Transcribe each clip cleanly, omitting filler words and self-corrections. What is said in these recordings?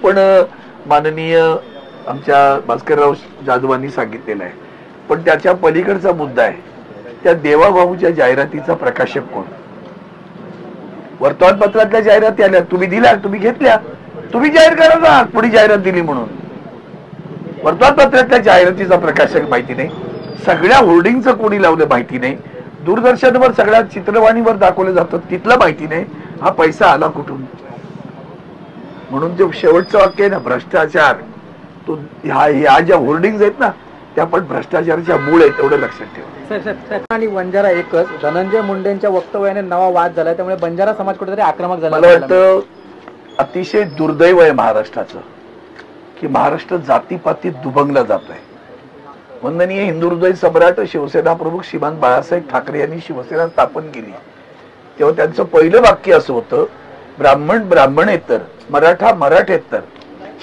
पण माननीय आमच्या भास्करराव जाधवांनी सांगितलेलं आहे, पण त्याच्या पलीकडचा मुद्दा आहे त्या देवाभाऊच्या जाहिरातीचा प्रकाशक कोण? वर्तमानपत्रातल्या जाहिराती आल्या, तुम्ही दिल्या, तुम्ही घेतल्या, तुम्ही जाहीर करा ना कोणी जाहिरात दिली म्हणून. वर्तमानपत्रातल्या जाहिरातीचा प्रकाशक माहिती नाही, सगळ्या होर्डिंगचं कोणी लावलं माहिती नाही, दूरदर्शनवर सगळ्या चित्रवाणीवर दाखवलं जातं तिथलं माहिती नाही, हा पैसा आला कुठून? म्हणून जे शेवटचं वाक्य आहे ना, भ्रष्टाचार, तो ह्या ज्या होर्डिंग्स आहेत ना त्या पण भ्रष्टाचाराच्या मूळ आहेत, एवढं लक्षात ठेवा. आणि बंजारा एकच, धनंजय मुंडेंच्या वक्तव्याने नवा वाद झाला, त्यामुळे बंजारा समाज कुठेतरी आक्रमक झाला. मला वाटतं अतिशय दुर्दैव आहे महाराष्ट्राचं की महाराष्ट्र जातीपातीत दुभंगला जात आहे. वंदनीय हिंदू हृदय सम्राट शिवसेना प्रमुख श्रीमान बाळासाहेब ठाकरे यांनी शिवसेना स्थापन केली तेव्हा त्यांचं पहिलं वाक्य असं होतं, ब्राह्मण ब्राह्मणेतर, मराठा मराठेतर,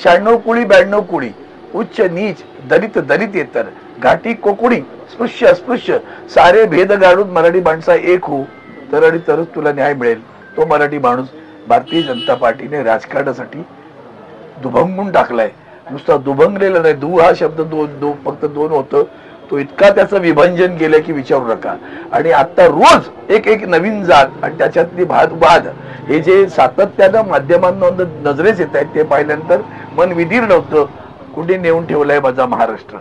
96 कुळी 92 कुळी, उच्च नीच दलित दलितेतर, घाटी कोकणी स्पृश्य अस्पृश्य, सारे भेद गाडून मराठी माणसा एक हो तर आणि तरच तुला न्याय मिळेल. तो मराठी माणूस भारतीय जनता पार्टीने राजकारणासाठी दुभंगून टाकलाय. नुसता दुभंगलेला नाही, दु हा शब्द फक्त दोन होतं, तो इतका त्याचं विभंजन केलंय की विचारू नका. आणि आता रोज एक एक नवीन जात आणि त्याच्यातली वाद हे जे सातत्यानं माध्यमांना नजरेस येत आहेत ते पाहिल्यानंतर मन विधीर नव्हतं. कुठे नेऊन ठेवलंय माझा महाराष्ट्र.